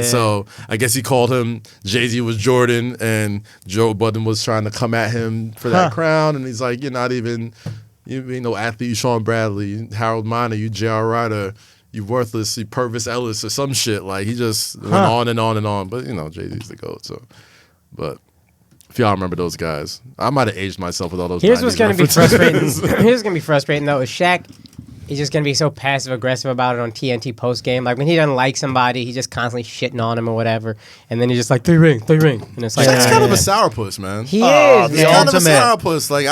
So I guess he called him. Jay-Z was Jordan, and Joe Budden was trying to come at him for that crown, and he's like, "You're not even, you know, athlete. You Sean Bradley, you Harold Miner, you J.R. Ryder, you worthless, you Purvis Ellis or some shit." Like he just went on and on and on. But you know, Jay-Z's the GOAT. So, but. If y'all remember those guys, I might have aged myself with all those. Here's what's going to be frustrating. Here's going to be frustrating though. Is Shaq is just going to be so passive aggressive about it on TNT post game. Like when he doesn't like somebody, he's just constantly shitting on him or whatever, and then he's just like 3 ring, and it's like Shaq's kind of a sourpuss, man. He is. He's kind of a sourpuss. Like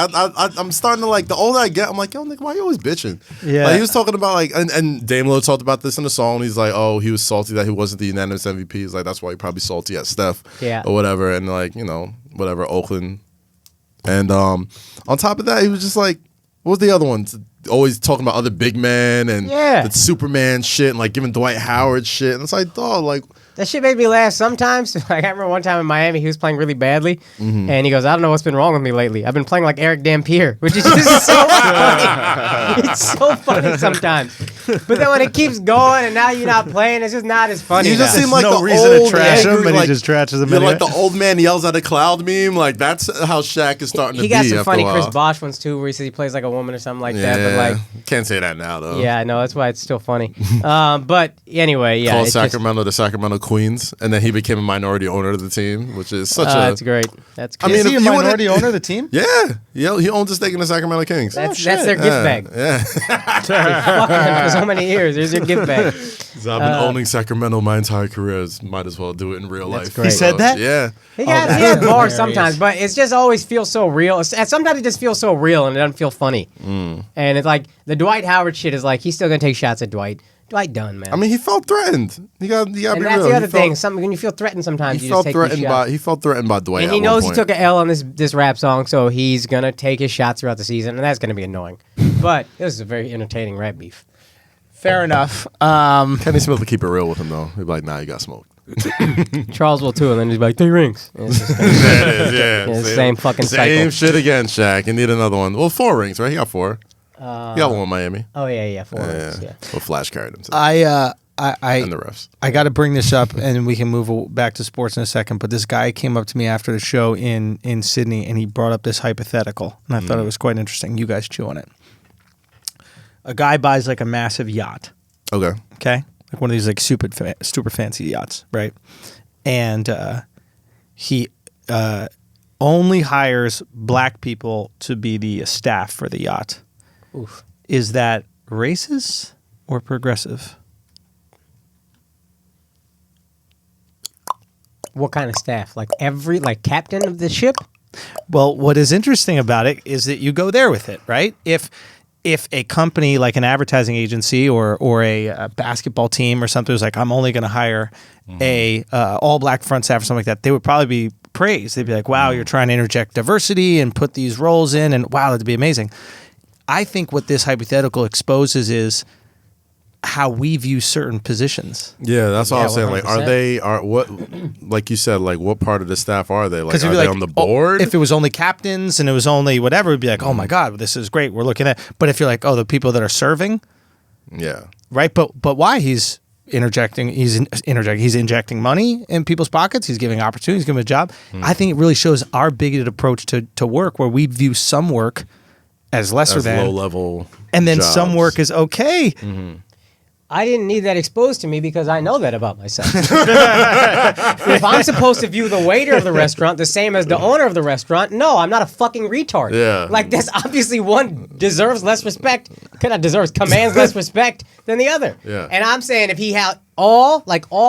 I'm starting to like the older I get, I'm like, yo, nigga, why you always bitching? Yeah. Like he was talking about like, and Dame Lillard talked about this in the song. He's like, oh, he was salty that he wasn't the unanimous MVP. He's like, that's why he probably salty at Steph, or whatever, and like you know whatever Oakland. And on top of that, he was just like, what was the other one? Always talking about other big men and the Superman shit and like giving Dwight Howard shit. And it's like, dog, like. That shit made me laugh sometimes. Like I remember one time in Miami, he was playing really badly, and he goes, "I don't know what's been wrong with me lately. I've been playing like Eric Dampier," which is just so funny. It's so funny sometimes. But then when it keeps going and now you're not playing, it's just not as funny. You just now. seem like no the reason old to trash angry, him, and like, he just trashes him. You're anyway. like the old man yells at a cloud meme. Like that's how Shaq is starting to be. He got some after funny a while. Chris Bosh ones too, where he says he plays like a woman or something like that. But like, can't say that now though. Yeah, I know that's why it's still funny. But anyway, Called Sacramento the Sacramento Queens, and then he became a minority owner of the team, which is such a. That's great. That's great. I mean, is he a minority owner of the team? Yeah, he owns a stake in the Sacramento Kings. That's their gift bag. Yeah. Fucking him for so many years. There's your gift bag. So I've been owning Sacramento my entire career. Might as well do it in real life. He said that? Yeah. He has bars sometimes, but it just always feels so real. Sometimes it just feels so real and it doesn't feel funny. And it's like the Dwight Howard shit is like he's still gonna take shots at Dwight. Dwight done, man. I mean, he felt threatened. You got to be real. And that's the other thing. When you feel threatened, sometimes you just take these shots. He felt threatened by Dwight. And he knows he took an L on this rap song, so he's gonna take his shots throughout the season, and that's gonna be annoying. But it was a very entertaining rap beef. Fair enough. Kenny Smith will keep it real with him though. He'll be like, "Nah, you got smoked." Charles will too, and then he's like 3 rings. And it's just same fucking cycle. Same shit again, Shaq. You need another one. Well, 4 rings, right? He got 4. He got one in Miami. Oh yeah, 4 rings. Yeah. Well, Flash carried him. And the refs. I got to bring this up, and we can move back to sports in a second. But this guy came up to me after the show in Sydney, and he brought up this hypothetical, and I thought it was quite interesting. You guys chew on it. A guy buys like a massive yacht. Okay. Like one of these like super fancy yachts, right? And he only hires black people to be the staff for the yacht. Oof. Is that racist or progressive? What kind of staff? Like captain of the ship? Well, what is interesting about it is that you go there with it, right? If a company like an advertising agency or a basketball team or something was like, I'm only going to hire a all black front staff or something like that, they would probably be praised. They'd be like, wow, you're trying to interject diversity and put these roles in, and wow, that'd be amazing. I think what this hypothetical exposes is how we view certain positions. Yeah, that's all I'm saying. 100%. Like, what, like you said, like what part of the staff are they? Like, are they on the board? If it was only captains and it was only whatever, it'd be like, oh my God, this is great. We're looking at. But if you're like, oh, the people that are serving, yeah, right. But why? He's interjecting. He's injecting money in people's pockets. He's giving opportunities. He's giving a job. I think it really shows our bigoted approach to work, where we view some work as lesser than low level, and then jobs. Some work is okay. Mm-hmm. I didn't need that exposed to me because I know that about myself. If I'm supposed to view the waiter of the restaurant the same as the owner of the restaurant, no, I'm not a fucking retard. Yeah. Like, there's obviously one commands less respect than the other. Yeah. And I'm saying if he had all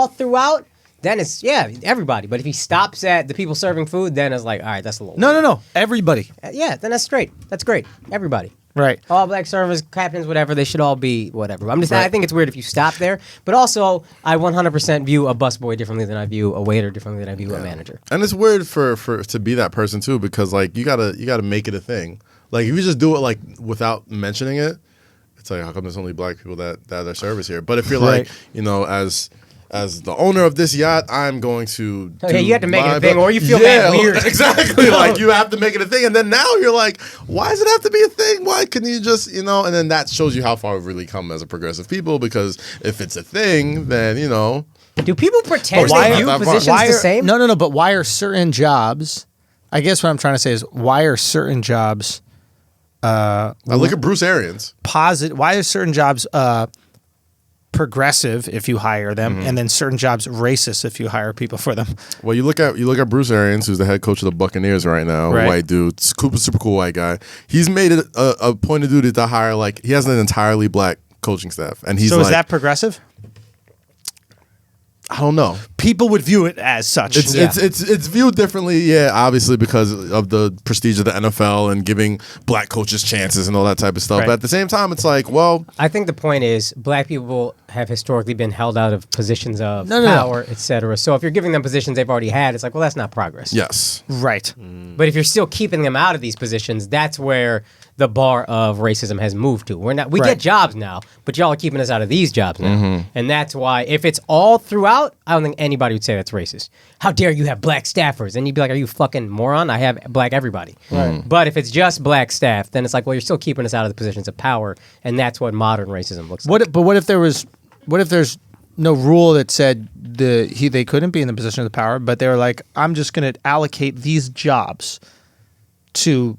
throughout, then it's, everybody. But if he stops at the people serving food, then it's like, all right, that's a little No. Everybody. Yeah, then that's straight. That's great. Everybody. Right. All black servers, captains, whatever, they should all be whatever. I think it's weird if you stop there. But also, I 100% view a busboy differently than I view a waiter differently than I view a manager. And it's weird for to be that person too, because like you gotta make it a thing. Like if you just do it like without mentioning it, it's like, how come there's only black people that are service here? But if you're like, as the owner of this yacht, I'm going to. You have to make it a thing, or you feel that weird. Exactly. Like you have to make it a thing, and then now you're like, why does it have to be a thing? Why can you just, And then that shows you how far we've really come as a progressive people. Because if it's a thing, then Do people pretend Why they view are- positions why the are- same? No, but why are certain jobs? I guess what I'm trying to say is why are certain jobs I look at Bruce Arians. positive? Why are certain jobs progressive if you hire them, and then certain jobs racist if you hire people for them? Well, you look at Bruce Arians, who's the head coach of the Buccaneers right now, Right. white dude, super cool white guy. He's made it a point of duty to hire he has an entirely black coaching staff, and he's So like, is that progressive? I don't know. People would view it as such. It's viewed differently, yeah, obviously because of the prestige of the NFL and giving black coaches chances and all that type of stuff. Right. But at the same time, it's like, well, I think the point is black people have historically been held out of positions of No. power, etc. So if you're giving them positions they've already had, it's like, well, that's not progress. yes. Right. But if you're still keeping them out of these positions, that's where the bar of racism has moved to. We Right. get jobs now, but y'all are keeping us out of these jobs now. And that's why if it's all throughout, I don't think anybody would say that's racist. How dare you have black staffers? And you'd be like, are you fucking moron? I have black everybody. Right. But if it's just black staff, then it's like, well, you're still keeping us out of the positions of power, and that's what modern racism looks like. What if there's no rule that said they couldn't be in the position of the power, but they were like, I'm just going to allocate these jobs to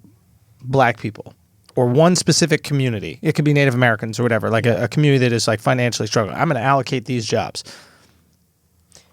black people or one specific community. It could be Native Americans or whatever, like a community that is like financially struggling. I'm going to allocate these jobs.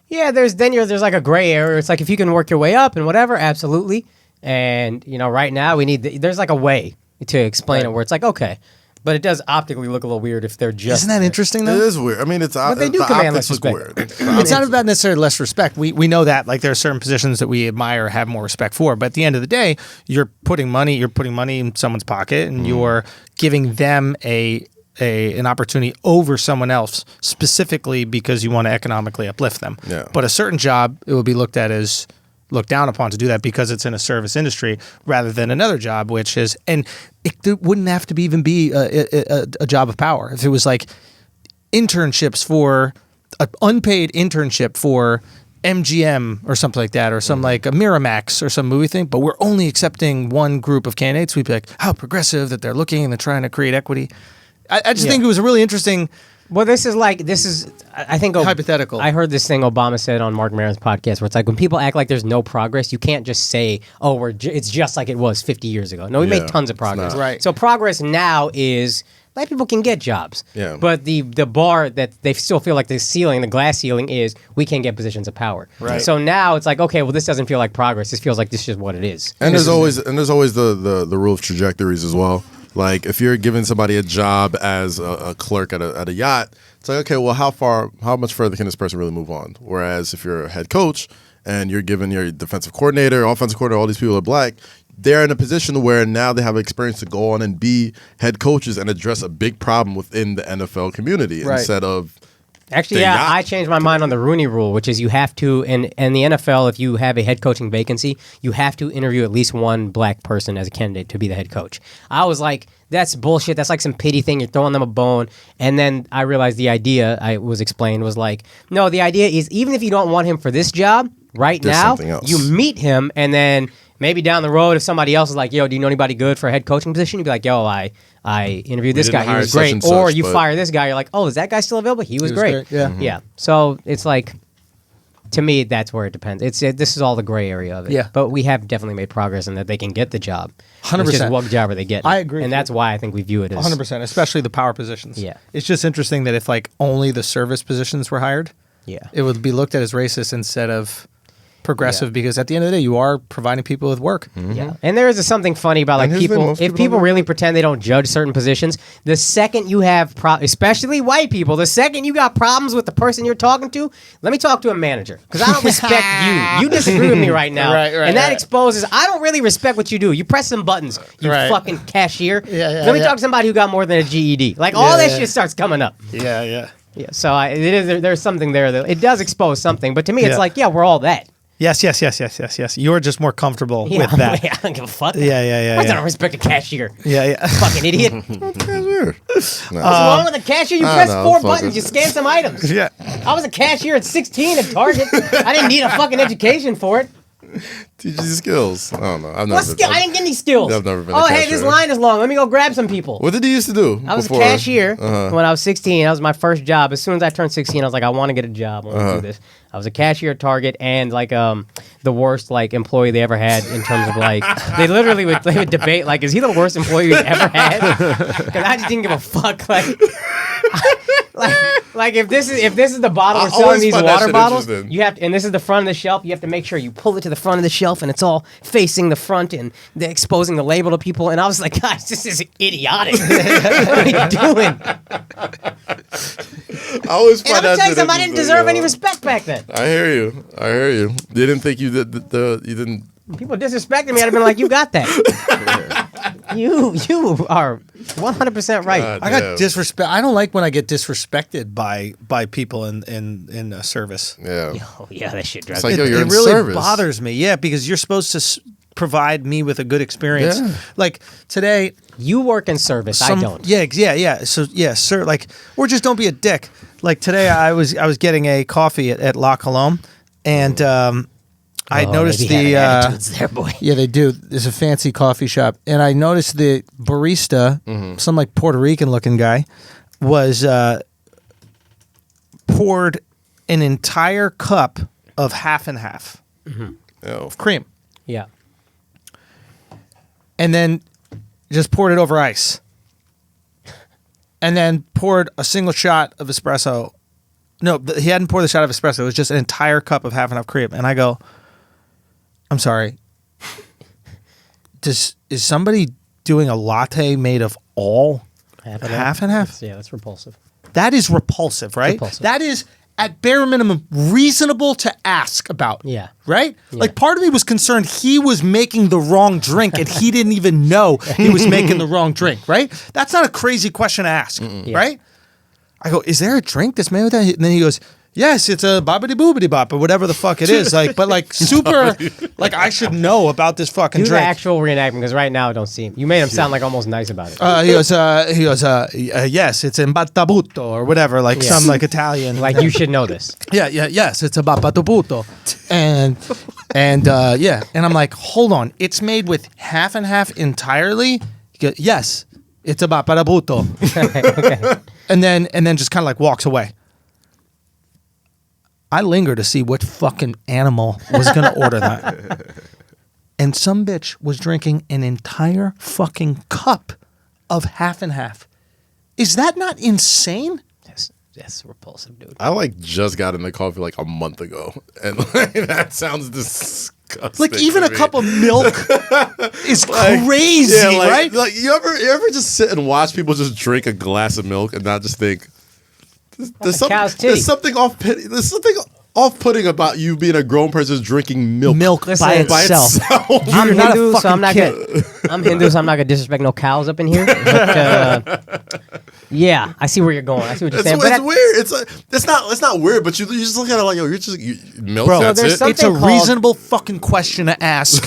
Yeah, there's like a gray area. It's like if you can work your way up and whatever, absolutely. And right now we need there's like a way to explain it where it's like okay, but it does optically look a little weird if they're just. Isn't that interesting It though? is weird. I mean, it's But they do the command optics less look respect. weird. It's not about necessarily less respect. We know that like there are certain positions that we admire, have more respect for. But at the end of the day, you're putting money in someone's pocket, and you're giving them an opportunity over someone else specifically because you want to economically uplift them. Yeah. But a certain job, it would be looked down upon to do that because it's in a service industry rather than another job, which is, and it wouldn't have to even be a job of power. If it was like internships for an unpaid internship for MGM or something like that, or some like a Miramax or some movie thing, but we're only accepting one group of candidates, we'd be like, how progressive that they're looking and they're trying to create equity. I just think it was a really interesting. Well, this is I think Hypothetical. I heard this thing Obama said on Mark Maron's podcast where it's like when people act like there's no progress, you can't just say, oh, it's just like it was 50 years ago. No, we made tons of progress. not. Right. So progress now is black people can get jobs. Yeah. But the bar that they still feel like the glass ceiling is we can't get positions of power. Right. So now it's like, okay, well, this doesn't feel like progress. This feels like this is just what it is. And there's always the rule of trajectories as well. Like if you're giving somebody a job as a clerk at a yacht, it's like, okay, well, how much further can this person really move on? Whereas if you're a head coach and you're given your defensive coordinator, offensive coordinator, all these people are black, they're in a position where now they have experience to go on and be head coaches and address a big problem within the NFL community instead of. Actually, yeah, I changed my mind on the Rooney Rule, which is you have to, in the NFL, if you have a head coaching vacancy, you have to interview at least one black person as a candidate to be the head coach. I was like, that's bullshit. That's like some pity thing. You're throwing them a bone. And then I realized the idea I was explained was like, no, the idea is even if you don't want him for this job right There's now, something else. you meet him and then maybe down the road, if somebody else is like, yo, do you know anybody good for a head coaching position? You'd be like, yo, I interviewed this didn't guy. He hire was such great. and Or such, you but- fire this guy. You're like, oh, is that guy still available? He was great. Yeah. Yeah. So it's like, to me, that's where it depends. This is all the gray area of it. Yeah. But we have definitely made progress in that they can get the job. 100%. It's just what job are they getting? I agree. And that's why I think we view it as 100%, especially the power positions. Yeah. It's just interesting that if like only the service positions were hired, Yeah. it would be looked at as racist instead of progressive because at the end of the day, you are providing people with work. Yeah. And there is something funny about like And here's the thing, people, most if people people don't really pretend they don't judge certain positions, the second you have, especially white people, the second you got problems with the person you're talking to, let me talk to a manager because I don't respect you. You disagree with me right now. Right, and that right. exposes, I don't really respect what you do. You press some buttons, you Right. fucking cashier. Yeah, let me yeah. talk to somebody who got more than a GED. Like all that shit starts coming up. Yeah. Yeah, so there's something there that it does expose something, but to me it's Yeah. like, yeah, we're all that. Yes. You're just more comfortable Yeah, with that. I don't give a fuck. Yeah. I don't respect a cashier. Yeah. Fucking idiot. That's weird. What's wrong with a cashier? You press know, 4 fuck buttons, it. you scan some items. Yeah. I was a cashier at 16 at Target. I didn't need a fucking education for it. Teach you skills. I don't know. I've never What skill? I didn't get any skills. I've never been a Oh, hey, this cashier. line is long. Let me go grab some people. What did you used to do? I was before? a cashier when I was 16. That was my first job. As soon as I turned 16, I was like, I want to get a job. I want to do this. I was a cashier at Target and like the worst like employee they ever had in terms of like they literally would debate like, is he the worst employee we've ever had? Because I just didn't give a fuck. Like if this is the bottle we're selling these water bottles, you have to, and this is the front of the shelf. You have to make sure you pull it to the front of the shelf, and it's all facing the front, and they're exposing the label to people. And I was like, guys, this is idiotic. What are you doing? I always And find I'm that telling you shit something, I didn't interesting, deserve any yo. respect back then. I hear you. You didn't think you did you didn't. People disrespected me. I'd have been like, you got that. You are 100% right. God I got damn. disrespect. I don't like when I get disrespected by people in service. Yeah. Oh, yeah, that shit drives It's like, me. yo, you're it in really service. bothers me. Yeah, because you're supposed to provide me with a good experience. Yeah. Like today, You work in service. I don't. Yeah. So yeah, sir. Like, or just don't be a dick. Like today, I was getting a coffee at La Colombe, and I noticed the attitudes there, boy. Yeah, they do. There's a fancy coffee shop, and I noticed the barista, some like Puerto Rican looking guy, was poured an entire cup of half and half Yo. cream, Yeah. and then just poured it over ice, and then poured a single shot of espresso. No, he hadn't poured the shot of espresso. It was just an entire cup of half and half cream, and I go, I'm sorry. Is somebody doing a latte made of all half and half? Yeah, that's repulsive. That is repulsive, right? Repulsive. That is at bare minimum reasonable to ask about. Yeah. Right? Yeah. Like part of me was concerned he was making the wrong drink and he didn't even know he was making the wrong drink, right? That's not a crazy question to ask, right? I go, is there a drink that's made with that? And then he goes, yes, it's a bobbity boobity bop or whatever the fuck it is. Like, but like super, like I should know about this fucking Do the drink. actual reenactment because right now I don't see him. You made him sound like almost nice about it. He goes, yes, it's imbatabuto or whatever, like Yeah. some like Italian. Like you should know this. Yes, it's a babatabuto. And yeah. And I'm like, hold on, it's made with half and half entirely? He goes, yes, it's a babatabuto. Okay. And then just kind of like walks away. I linger to see what fucking animal was going to order that. And some bitch was drinking an entire fucking cup of half and half. Is that not insane? That's repulsive, dude. I like just got into coffee like a month ago, and like, that sounds disgusting. Like even to a me. cup of milk is Like, crazy, yeah, like, right? Like you ever just sit and watch people just drink a glass of milk and not just think there's cow's something, tea. there's something off-putting about you being a grown person drinking milk. Milk Listen, by by itself. I'm You're not a Hindu, so fucking I'm not kid. gonna. I'm Hindu, so I'm not gonna disrespect no cows up in here. But, yeah, I see where you're going. I see what you're It's, saying. it's But weird. It's not weird, but you just look at it like, yo, milk. Bro, That's there's it. some- It's a something called- reasonable fucking question to ask.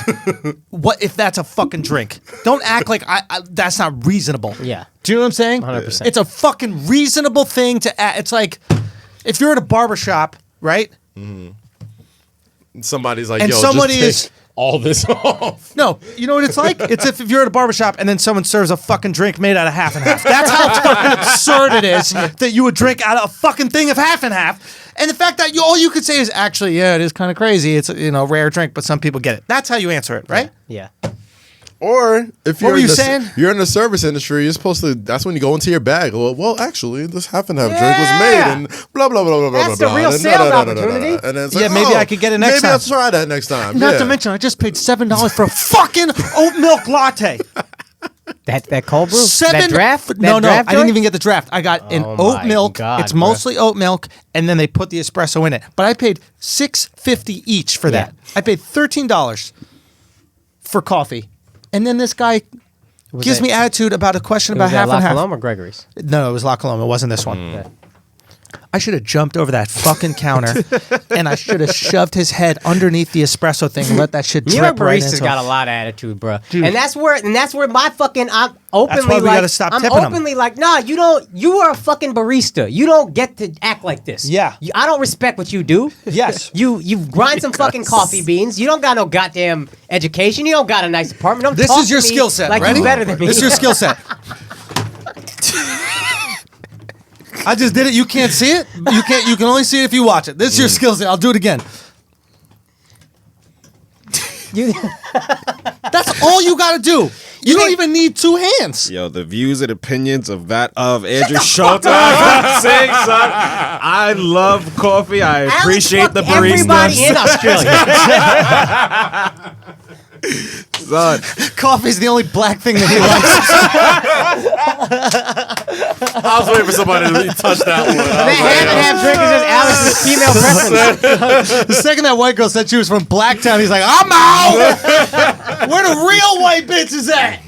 What if that's a fucking drink? Don't act like that's not reasonable. Yeah. Do you know what I'm saying? 100%. It's a fucking reasonable thing to ask. It's like if you're at a barbershop, right? Somebody's like, And yo, somebody just is- take all this off. No, you know what it's like? It's if you're at a barbershop and then someone serves a fucking drink made out of half and half. That's how fucking absurd it is that you would drink out of a fucking thing of half and half. And the fact that all you could say is actually, yeah, it is kind of crazy. It's a rare drink, but some people get it. That's how you answer it, right? yeah. Or if you're were you saying? You're in the service industry, you're supposed to. That's when you go into your bag. Well, actually, this half and half drink was Yeah. made, and blah blah blah blah blah. That's the blah, real and then sales da, da, da, da, da, opportunity. da. And then it's Yeah, like, maybe I could get it next maybe time. I'll try that next time. Not yeah. to mention, I just paid $7 for a fucking oat milk latte. That cold brew. That draft. That No, draft I didn't joint? even get the draft. I got an Oh oat my milk. God, It's bro. mostly oat milk, and then they put the espresso in it. But I paid $6.50 each for that. Yeah. I paid $13 for coffee, and then this guy gives that- me attitude about a question It about was at half La and half. Colombe or Gregory's? No, it was La Colombe. It wasn't this one. Yeah. I should have jumped over that fucking counter and I should have shoved his head underneath the espresso thing and let that shit New York drip right baristas into got him. a lot of attitude, bro. Dude. And that's where my fucking I'm openly That's why we like gotta stop I'm tipping 'em. openly like, nah, you don't. You are a fucking barista. You don't get to act like this. Yeah. I don't respect what you do. Yes. You grind some fucking coffee beans. You don't got no goddamn education. You don't got a nice apartment. Don't This talk is your to me skill set. Like Ready? you better than me. This is your skill set. I just did it. You can't see it. You can't. You can only see it if you watch it. This is your skill set. I'll do it again. You- That's all you got to do. You don't even need two hands. Yo, the views and opinions of Andrew Schulz. I'm saying, son, I love coffee. I Alex appreciate the fucked everybody in baristas. Australia. Son, Coffee's the only black thing that he likes. I was waiting for somebody to touch that one. That half and half drink is just Alex's female preference. The second that white girl said she was from Blacktown, he's like, I'm out. Where the real white bitches at?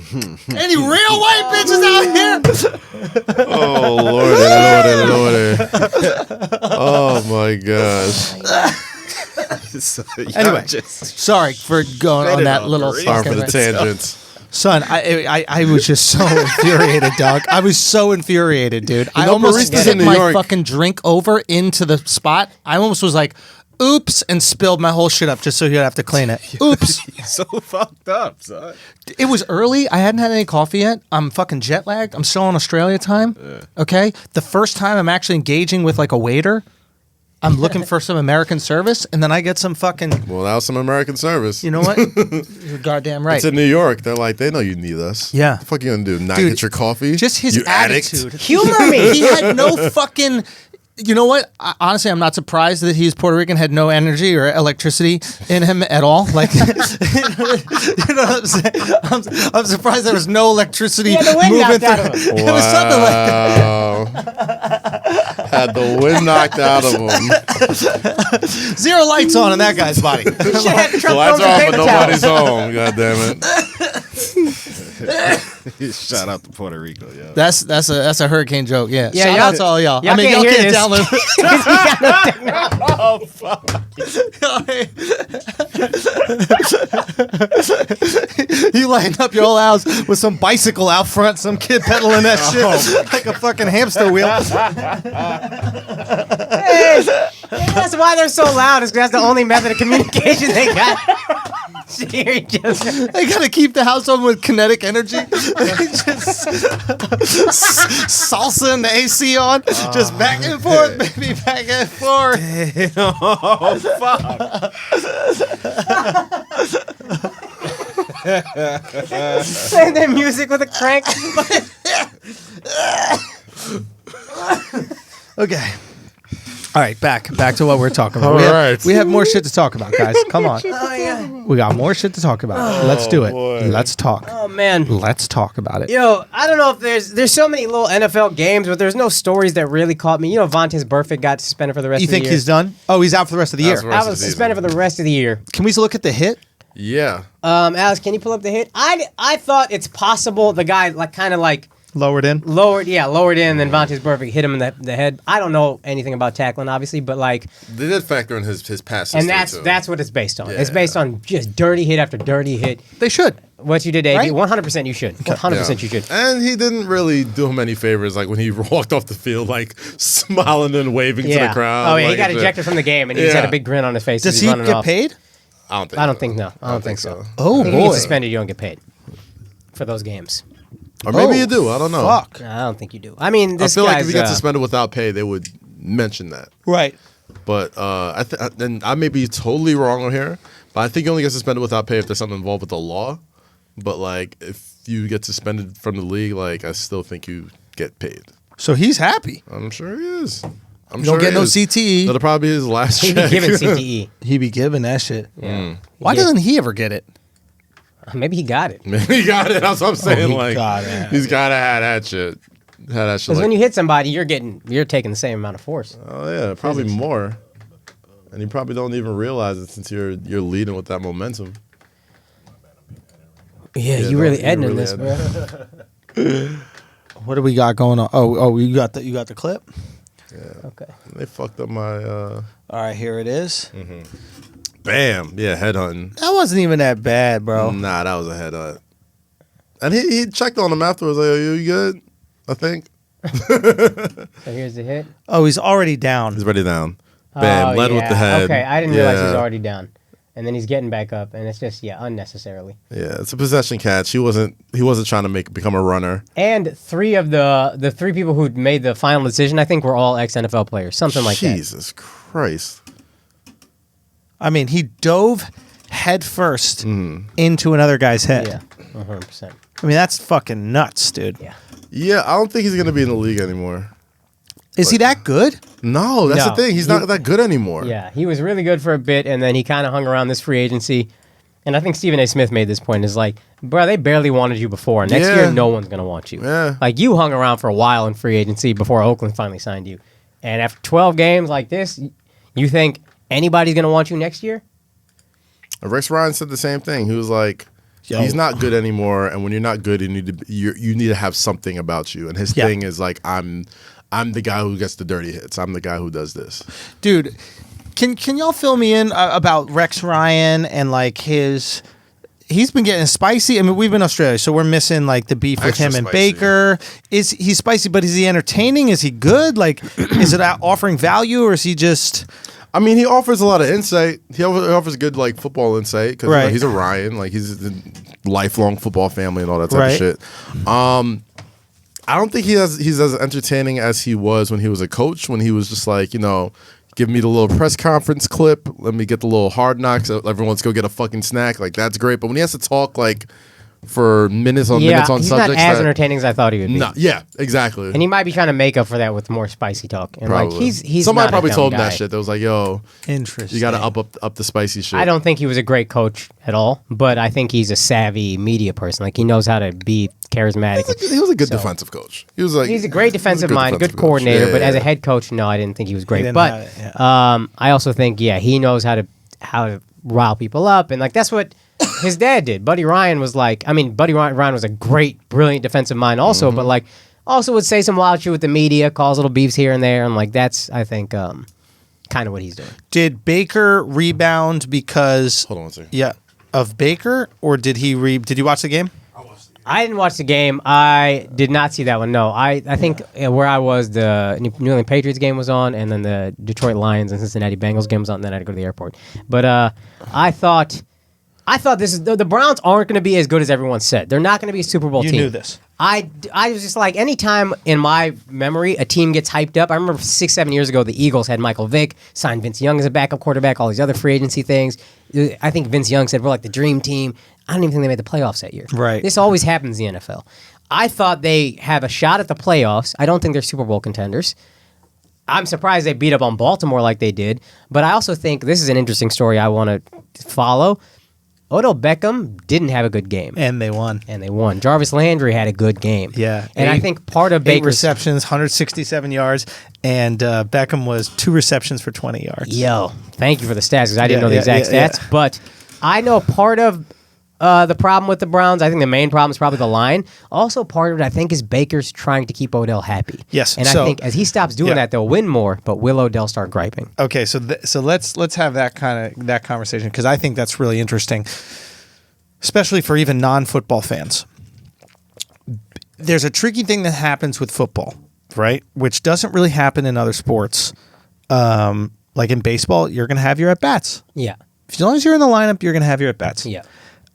Any real white bitches out here? Oh, Lordy. Oh, my gosh. so, Anyway, sorry for going on that little Sorry for the fucking tangents. Son, I was just so infuriated, dog. I was so infuriated, dude. I know, almost baristas tipped in New my York- fucking drink over into the spot. I almost was like, oops, and spilled my whole shit up just so he'd have to clean it. Oops. so fucked up, son. It was early. I hadn't had any coffee yet. I'm fucking jet lagged. I'm still on Australia time. Okay? The first time I'm actually engaging with like a waiter, I'm looking for some American service, and then I get some fucking... Well, that was some American service. You know what? You're goddamn right. It's in New York. They're like, they know you need us. Yeah. What the fuck you gonna do? Not Dude, get your coffee? Just his you addict? attitude. Humor me. He had no fucking... You know what? Honestly, I'm not surprised that he's Puerto Rican, had no energy or electricity in him at all. Like, you know what I'm saying? I'm surprised there was no electricity Yeah, the wind moving knocked out of through. him. It was something like that. Wow. Had the wind knocked out of him. 0 lights on in that guy's body. Should have The Trump lights throws are a off, paper but towel. nobody's home. God damn it. Shout out to Puerto Rico, yo. That's a hurricane joke. Yeah. Yeah, Shout y'all- out to all y'all. y'all I mean, can't y'all hear can't this. download. You lighten up your whole house with some bicycle out front, some kid pedaling that shit like a fucking hamster wheel. That's why they're so loud. Is because that's the only method of communication they got. Hear each other. They gotta keep the house on with kinetic energy. Just salsa and the AC on, just back and forth, baby, back and forth. Oh, fuck. Playing their music with a crank. Okay. All right, back to what we're talking about. All we have, right. we have more shit to talk about, guys. Come on. Oh yeah. We got more shit to talk about. Let's do it. boy. Let's talk. Oh man. Let's talk about it. Yo, I don't know if there's so many little NFL games, but there's no stories that really caught me. You know, Vontaze Burfict got suspended for the rest You of the think year. he's done? Oh, he's out for the rest of the year. That's right. I rest of was the season. suspended for the rest of the year. Can we look at the hit? Yeah. Alex, can you pull up the hit? I thought it's possible the guy kind of Lowered in? lowered in, then Vontaze Burfict hit him in the head. I don't know anything about tackling, obviously, but They did factor in his pass. and system, too. that's what it's based on. It's Yeah. based on just dirty hit after dirty hit. They should. What you did, AB, Right? 100% you should. 100% you should. And he didn't really do him any favors, like when he walked off the field, like smiling and waving to the crowd. Oh yeah, he like, got ejected from the game, and he just had a big grin on his face. Does as he he's running get off. paid? I don't think. I don't think no. I don't think so. Oh, I think if you boy. get suspended, you don't get paid for those games. Or maybe Oh, you do. I don't know. Fuck. No, I don't think you do. I mean, I this feel like guy's, if you get suspended without pay, they would mention that. Right. But and I may be totally wrong on here, but I think you only get suspended without pay if there's something involved with the law. But like, if you get suspended from the league, like I still think you get paid. So he's happy. I'm sure he is. I'm Don't sure get he no is. CTE. That'll probably be his last he'd check. be given CTE. He be giving that shit. Yeah. Why Yeah. doesn't he ever get it? Maybe he got it. he got it. That's what I'm saying. he Like got it. he's gotta have that shit. Have that shit. Because Like, when you hit somebody, you're taking the same amount of force. oh yeah, probably more. And you probably don't even realize it since you're leading with that momentum. Yeah, Yeah, you no, really you editing really this, bro. What do we got going on? Oh, you got the clip? Okay. They fucked up my. All right, here it is. Bam. Yeah, headhunting. That wasn't even that bad, bro. Nah, that was a headhunt. And he checked on him afterwards. Like, you good? I think. So here's the hit. Oh, he's already down. He's already down. Bam. Led with the head. Okay, I didn't realize he was already down. And then he's getting back up, and it's just unnecessarily. Yeah, it's a possession catch. He wasn't trying to become a runner. And three of the three people who made the final decision, I think, were all ex-NFL players, something like that. Jesus Christ! I mean, he dove head first into another guy's head. Yeah, 100%. I mean, that's fucking nuts, dude. Yeah. Yeah, I don't think he's gonna be in the league anymore. Is he that good? No, that's No. the thing. He's not that good anymore. Yeah, he was really good for a bit, and then he kind of hung around this free agency. And I think Stephen A. Smith made this point, is like, bro, they barely wanted you before. Next year, no one's going to want you. Yeah. Like, you hung around for a while in free agency before Oakland finally signed you. And after 12 games like this, you think anybody's going to want you next year? Rex Ryan said the same thing. He was like, he's not good anymore, and when you're not good, you need to have something about you. And his thing is like, I'm the guy who gets the dirty hits. I'm the guy who does this. Dude, can y'all fill me in about Rex Ryan and like he's been getting spicy. I mean, we've been in Australia, so we're missing like the beef with him and spicy. Baker. He's spicy, but is he entertaining? Is he good? Like, is it offering value, or is he just... I mean, he offers a lot of insight. He offers good like football insight because he's a Ryan, like he's a lifelong football family and all that type of shit. I don't think he's as entertaining as he was when he was a coach. When he was just like, give me the little press conference clip. Let me get the little hard knocks. Everyone's go get a fucking snack. Like that's great. But when he has to talk like for minutes on minutes on he's subjects, not as entertaining as I thought he would be. No, yeah, exactly. And he might be trying to make up for that with more spicy talk. And probably. like he's somebody not probably a dumb told him guy. that shit. That was like, yo, interesting. You got to up the spicy shit. I don't think he was a great coach at all, but I think he's a savvy media person. Like he knows how to be charismatic. He was a good defensive coach. He's a great defensive mind, good coordinator. But as a head coach, no, I didn't think he was great. But I also think he knows how to rile people up, and like that's what his dad did. Buddy Ryan was like, Buddy Ryan was a great, brilliant defensive mind also, but like also would say some wild shit with the media, cause little beefs here and there, and like that's I think kind of what he's doing. Did Baker rebound because hold on one second. Yeah, of Baker, or did he did you watch the game? I didn't watch the game. I did not see that one. No, I think where I was, the New England Patriots game was on, and then the Detroit Lions and Cincinnati Bengals game was on, and then I had to go to the airport. But I thought this is the Browns aren't going to be as good as everyone said. They're not going to be a Super Bowl team. You knew this. I was just like, anytime in my memory a team gets hyped up, I remember 6-7 years ago the Eagles had Michael Vick, signed Vince Young as a backup quarterback, all these other free agency things. I think Vince Young said we're like the dream team. I don't even think they made the playoffs that year. Right. This always happens in the NFL. I thought they have a shot at the playoffs. I don't think they're Super Bowl contenders. I'm surprised they beat up on Baltimore like they did, but I also think this is an interesting story I want to follow. Odell Beckham didn't have a good game. And they won. Jarvis Landry had a good game. Yeah. And I think part of 8 Baker's... receptions, 167 yards, and Beckham was 2 receptions for 20 yards. Yo, thank you for the stats, because I didn't know the exact stats. But I know part of the problem with the Browns, I think the main problem is probably the line. Also, part of it, I think, is Baker's trying to keep Odell happy. Yes. And I think as he stops doing that, they'll win more, but will Odell start griping? Okay, so let's have that conversation, because I think that's really interesting, especially for even non-football fans. There's a tricky thing that happens with football, right? Which doesn't really happen in other sports. Like in baseball, you're going to have your at-bats. Yeah. As long as you're in the lineup, you're going to have your at-bats. Yeah.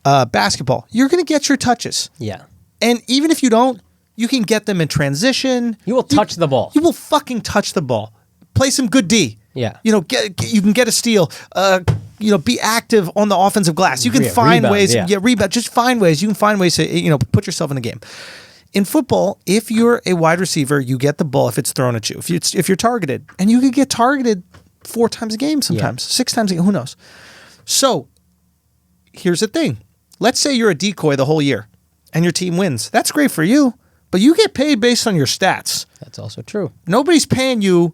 Basketball, you're going to get your touches. Yeah. And even if you don't, you can get them in transition. You will touch the ball. You will fucking touch the ball. Play some good D. Yeah. You can get a steal. Be active on the offensive glass. You can find ways. Yeah. Rebound. Just find ways. You can find ways to put yourself in the game. In football, if you're a wide receiver, you get the ball if it's thrown at you. If you're targeted, and you could get targeted 4 times a game sometimes, 6 times a game. Who knows? So here's the thing. Let's say you're a decoy the whole year and your team wins. That's great for you, but you get paid based on your stats. That's also true. Nobody's paying you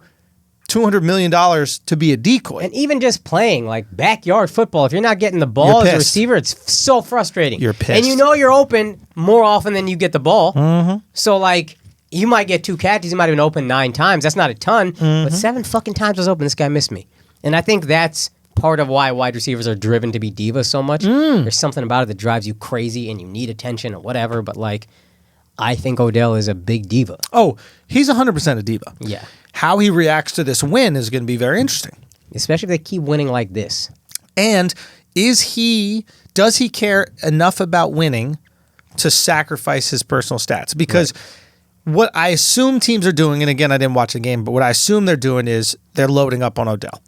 $200 million to be a decoy. And even just playing like backyard football, if you're not getting the ball as a receiver, it's so frustrating. You're pissed. And you're open more often than you get the ball. Mm-hmm. So like you might get 2 catches. He might have been open 9 times. That's not a ton, but 7 fucking times was open. This guy missed me. And I think that's part of why wide receivers are driven to be divas so much. There's something about it that drives you crazy and you need attention or whatever, but like, I think Odell is a big diva. Oh, he's 100% a diva. Yeah. How he reacts to this win is going to be very interesting. Especially if they keep winning like this. And does he care enough about winning to sacrifice his personal stats? Because what I assume teams are doing, and again, I didn't watch the game, but what I assume they're doing is they're loading up on Odell.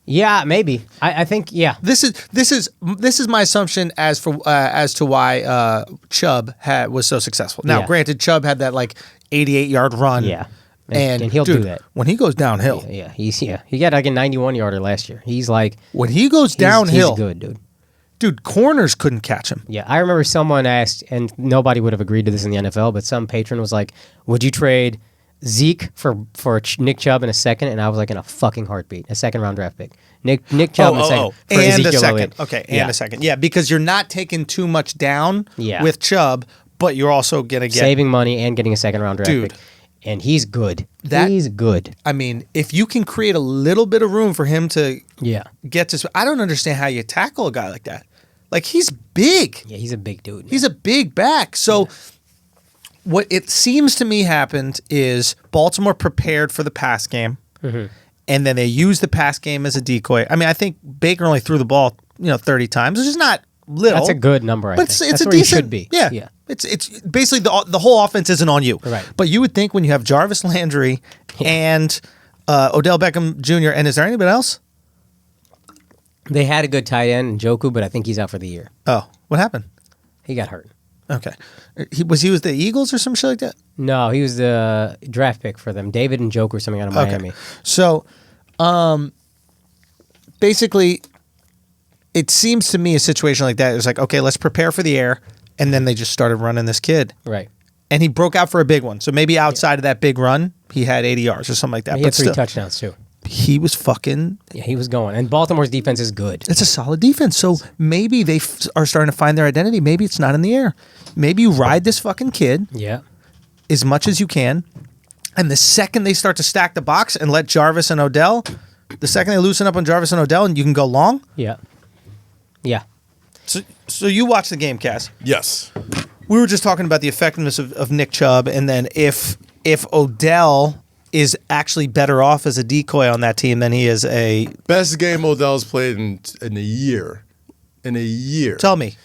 Yeah, maybe. I think, yeah. This is my assumption as to why Chubb was so successful. Now, granted, Chubb had that like 88-yard run. Yeah. And he'll do that. When he goes downhill. Yeah. He got like a 91-yarder last year. He's like. When he goes downhill. He's good, dude. Dude, corners couldn't catch him. Yeah, I remember someone asked, and nobody would have agreed to this in the NFL, but some patron was like, would you trade Zeke for Nick Chubb in a second? And I was like, in a fucking heartbeat. A second-round draft pick. Nick Chubb in a second. For And Ezekiel a second. Elliott. Okay, and a second. Yeah, because you're not taking too much down with Chubb, but you're also going to get... saving money and getting a second-round draft pick. And he's good. He's good. I mean, if you can create a little bit of room for him to get to... I don't understand how you tackle a guy like that. Like, he's big. Yeah, he's a big dude. Man. He's a big back. So what it seems to me happened is Baltimore prepared for the pass game, and then they used the pass game as a decoy. I mean, I think Baker only threw the ball 30 times, which is not little. That's a good number, I think. It's That's a where decent, he should be. Yeah. It's basically the whole offense isn't on you. Right. But you would think when you have Jarvis Landry and Odell Beckham Jr., and is there anybody else? They had a good tight end, Njoku, but I think he's out for the year. Oh, what happened? He got hurt. Okay. He was the Eagles or some shit like that? No, he was the draft pick for them. David Njoku or something out of Miami. So, basically, it seems to me a situation like that. It was like, okay, let's prepare for the air, and then they just started running this kid. Right. And he broke out for a big one. So maybe outside of that big run, he had 80 yards or something like that. He had 3 touchdowns, too. He was fucking... Yeah, he was going. And Baltimore's defense is good. It's a solid defense. So maybe they are starting to find their identity. Maybe it's not in the air. Maybe you ride this fucking kid as much as you can. And the second they start to stack the box and let Jarvis and Odell, the second they loosen up on Jarvis and Odell and you can go long. Yeah. Yeah. So you watch the game, Kaz. Yes. We were just talking about the effectiveness of Nick Chubb, and then if Odell is actually better off as a decoy on that team than he is a... Best game Odell's played in a year. In a year. Tell me.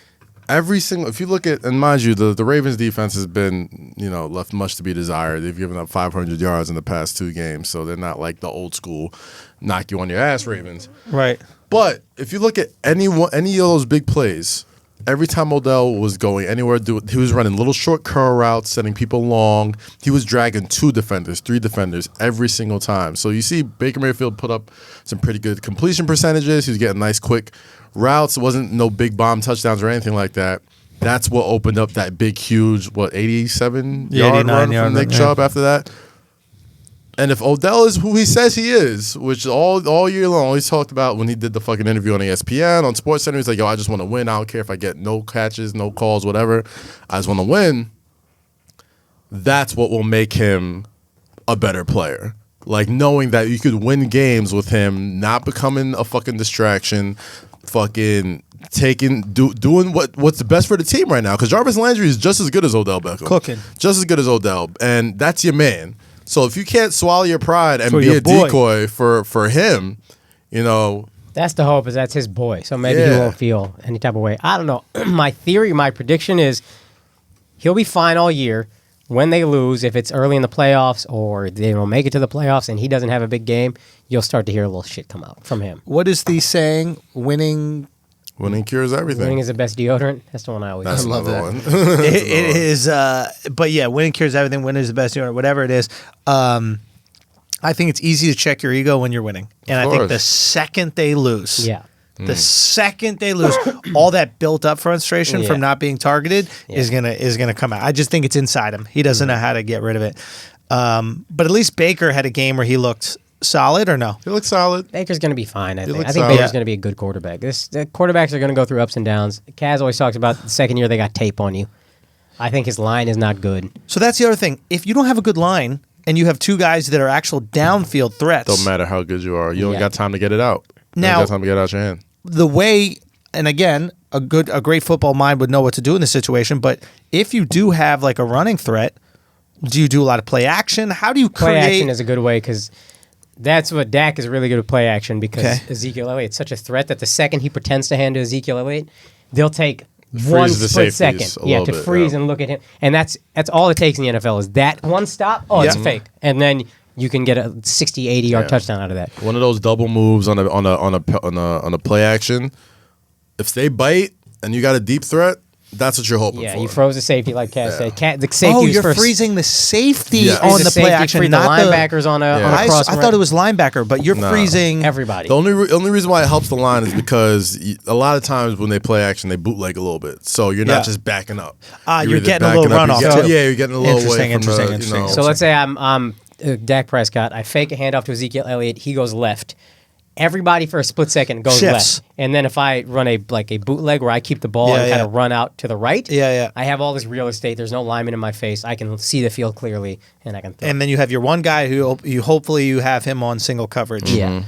Every single... If you look at... And mind you, the Ravens defense has been, left much to be desired. They've given up 500 yards in the past 2 games, so they're not like the old school knock you on your ass Ravens. Right. But if you look at any of those big plays... Every time Odell was going anywhere, he was running little short curl routes, sending people long. He was dragging 2 defenders, 3 defenders every single time. So you see Baker Mayfield put up some pretty good completion percentages. He was getting nice, quick routes. It wasn't no big bomb touchdowns or anything like that. That's what opened up that big, huge, 87-yard run from Nick Chubb after that. And if Odell is who he says he is, which all year long he's talked about when he did the fucking interview on ESPN, on SportsCenter, he's like, yo, I just want to win. I don't care if I get no catches, no calls, whatever. I just want to win. That's what will make him a better player. Like knowing that you could win games with him, not becoming a fucking distraction, fucking doing what's the best for the team right now. Because Jarvis Landry is just as good as Odell Beckham. Cooking. Just as good as Odell. And that's your man. So if you can't swallow your pride and be a decoy for him, that's the hope, is that's his boy. So maybe he won't feel any type of way. I don't know. My prediction is he'll be fine all year. When they lose, if it's early in the playoffs or they don't make it to the playoffs and he doesn't have a big game, you'll start to hear a little shit come out from him. What is the saying? Winning cures everything. Winning is the best deodorant. That's the one I always That's love. That one. It is, but yeah, winning cures everything. Winning is the best deodorant. Whatever it is. I think it's easy to check your ego when you're winning, and I think the second they lose, the second they lose, all that built up frustration from not being targeted is gonna come out. I just think it's inside him. He doesn't know how to get rid of it. But at least Baker had a game where he looked solid, or no? He looks solid. Baker's going to be fine, I think. I think solid. Baker's going to be a good quarterback. The quarterbacks are going to go through ups and downs. Kaz always talks about the second year they got tape on you. I think his line is not good. So that's the other thing. If you don't have a good line and you have two guys that are actual downfield threats, Don't matter how good you are, you don't Yeah. got time to get it out. You Now- don't got time to get it out your hand. the way, and again, a great football mind would know what to do in this situation. But if you do have like a running threat, do you do a lot of play action? How do you Play create? action is a good way because that's what Dak is really good at play action because Okay. Ezekiel Elliott's such a threat that the second he pretends to hand to Ezekiel Elliott, they'll take Freeze one the split safeties second. a Yeah, little to bit, freeze yeah. and look at him. And that's all it takes in the NFL is that one stop. Oh, it's Yeah. fake. And then you can get a 60, 80-yard touchdown out of that. One of those double moves on a play action. If they bite and you got a deep threat, that's what you're hoping Yeah, for. you froze the safety like Kaz said. The safety Oh, was you're first. freezing the safety Yeah. on Freeze the the play safety, action, free the not linebackers on a I cross. thought it was linebacker, but you're freezing everybody. The only reason why it helps the line is because a lot of times when they play action, they bootleg a little bit, so you're Yeah. not just backing up. You're either getting a little backing up, runoff, you're getting- too. Yeah, you're getting a little away Interesting, from the, interesting. So let's say I'm Dak Prescott. I fake a handoff to Ezekiel Elliott. He goes left. Everybody for a split second goes Shifts. left. And then if I run a bootleg where I keep the ball Yeah, and kind yeah. of run out to the right, Yeah. I have all this real estate. There's no lineman in my face. I can see the field clearly, and I can throw. And then you have your one guy who you hopefully you have him on single coverage. Yeah.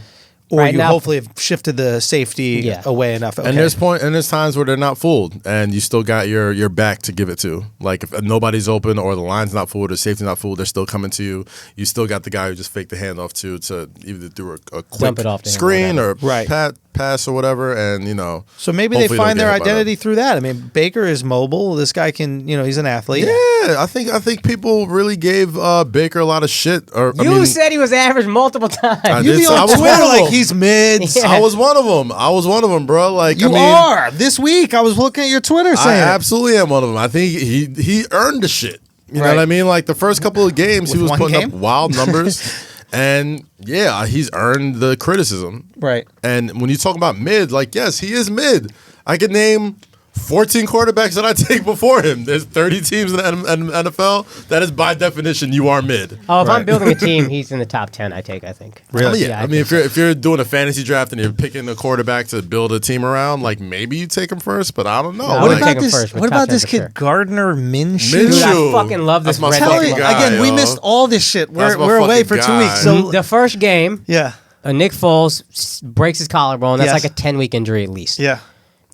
Or Right you now- hopefully have shifted the safety Yeah. away enough. Okay. And there's times where they're not fooled, and you still got your back to give it to. Like if nobody's open or the line's not fooled or safety's not fooled, they're still coming to you. You still got the guy who just faked the handoff to either do a quick Dump it off to him or screen or Right. pass or whatever, and So maybe they hopefully they'll find get their hit by that. identity through that. I mean, Baker is mobile. This guy can, he's an athlete. Yeah, I think people really gave Baker a lot of shit. You said he was average multiple times. I You did be say- I on was one Twitter of like them. he's mid. Yeah. I was one of them, bro. Like You I mean, are. This week, I was looking at your Twitter I saying it. absolutely am one of them. I think he earned the shit. You know Right. what I mean? Like the first couple of games, he With was one putting game? up wild numbers, and yeah, he's earned the criticism. Right. And when you talk about mid, like yes, he is mid. I could name 14 quarterbacks that I take before him. There's 30 teams in the NFL. That is by definition you are mid. Oh, if I'm building a team, he's in the top 10, I think. Really? Yeah, I mean, if you're doing a fantasy draft and you're picking a quarterback to build a team around, like maybe you take him first, but I don't know. No, I What would about take him this? first, but What top about 10 this for kid sure. Gardner Minshew? Dude, I Minshew. fucking love this That's my red Tell fucking me guy, again. We yo. missed all this shit. That's my We're away fucking for 2 weeks. guy. So The first game, yeah, Nick Foles breaks his collarbone. That's Yes. like a 10-week injury at least. yeah.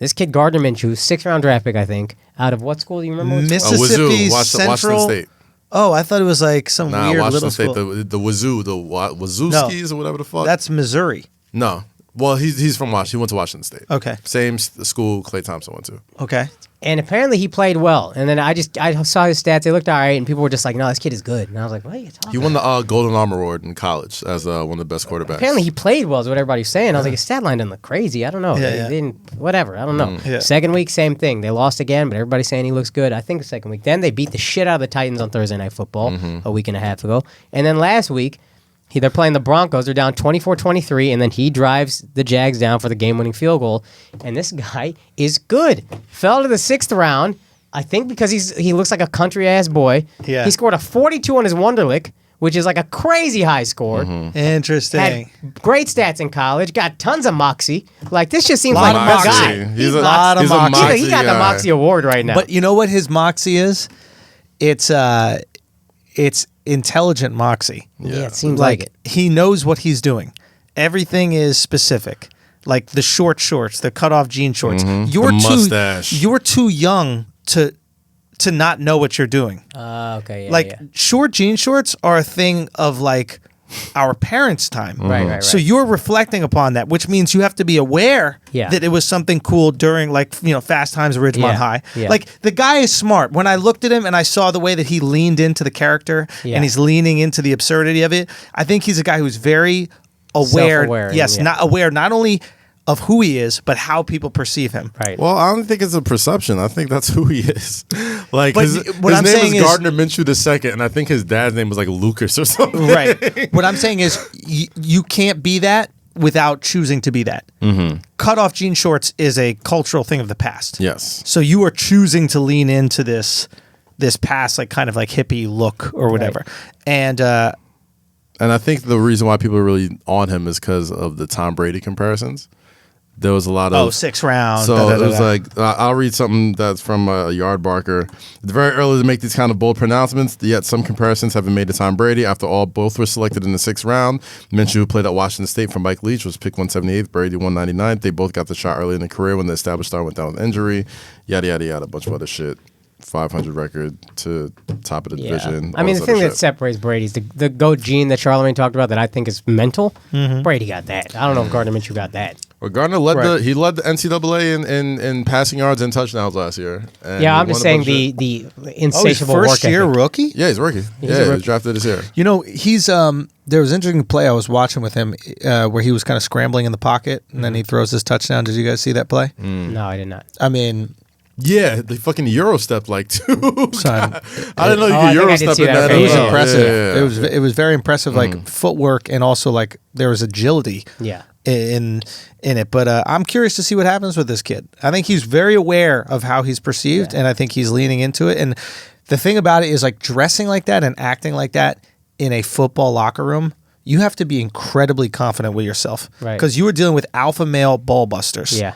This kid, Gardner Minshew, 6th-round draft pick, I think. Out of what school do you remember? What school? Mississippi Washington Central. State. Oh, I thought it was like some Nah, weird Washington little State, school. the Wazoo, Wazooskis or whatever the fuck. That's Missouri. No. Well, he's from Washington. He went to Washington State. Okay. Same school Klay Thompson went to. Okay. And apparently he played well. And then I saw his stats. They looked all right. And people were just like, no, this kid is good. And I was like, what are you talking He won the Golden Arm Award in college as one of the best quarterbacks. Apparently he played well is what everybody's saying. I was like, his stat line doesn't look crazy. I don't know. Yeah, They yeah. didn't, whatever. I don't know. Yeah. Second week, same thing. They lost again, but everybody's saying he looks good. I think the second week. Then they beat the shit out of the Titans on Thursday Night Football a week and a half ago. And then last week, they're playing the Broncos. They're down 24-23, and then he drives the Jags down for the game-winning field goal. And this guy is good. Fell to the 6th round, I think because he looks like a country-ass boy. Yeah. He scored a 42 on his Wonderlic, which is like a crazy high score. Interesting. Had great stats in college. Got tons of moxie. Like this just seems Lot like of the moxie. guy. He's a lot of he's a moxie. moxie He got the guy. Moxie Award right now. But you know what his moxie is? It's intelligent moxie. yeah, it seems like it. He knows what he's doing. Everything is specific. Like the short shorts, the cutoff jean shorts. You're The too mustache. you're too young to not know what you're doing. Okay, yeah, like yeah. short jean shorts are a thing of like our parents' time. Right. So you're reflecting upon that, which means you have to be aware Yeah. that it was something cool during, like, Fast Times at Ridgemont Yeah, High. yeah. Like, the guy is smart. When I looked at him and I saw the way that he leaned into the character Yeah. and he's leaning into the absurdity of it, I think he's a guy who's very aware. Self-aware, Yes, yeah. not aware not only of who he is, but how people perceive him. Right. Well, I don't think it's a perception. I think that's who he is. Like But his what I'm name saying is is- Gardner Minshew II, and I think his dad's name was like Lucas or something. Right. What I'm saying is you can't be that without choosing to be that. Cut off jean shorts is a cultural thing of the past. Yes. So you are choosing to lean into this past, like, kind of like hippie look or whatever. And And I think the reason why people are really on him is because of the Tom Brady comparisons. there was a lot of 6th round. So it was like I'll read something that's from Yard Barker. It's very early to make these kind of bold pronouncements, yet some comparisons have been made to Tom Brady. After all, both were selected in the 6th round. Minshew, who played at Washington State for Mike Leach, was picked 178th. Brady 199th. They both got the shot early in their career when the established star went down with injury. Yada yada yada, a bunch of other shit. 500 record to top of the division. I mean, the thing that separates Brady's the GOAT gene that Charlamagne talked about that I think is mental. Brady got that. I don't know if Gardner Minshew got that. Well, Gardner led the NCAA in passing yards and touchdowns last year. And I'm just saying the insatiable work first year ethic. rookie? Yeah, he's a rookie. He was drafted this year. You know, he's there was an interesting play I was watching with him where he was kind of scrambling in the pocket and then he throws his touchdown. Did you guys see that play? No, I did not. I mean, yeah, they fucking Euro stepped like two. Son, I didn't know you could Euro step in that. It was Yeah. impressive. It was very impressive, like footwork and also like there was agility. Yeah. In it, but I'm curious to see what happens with this kid. I think he's very aware of how he's perceived, and I think he's leaning into it. And the thing about it is, like dressing like that and acting like that in a football locker room, you have to be incredibly confident with yourself, Right. Because you were dealing with alpha male ball busters, Yeah.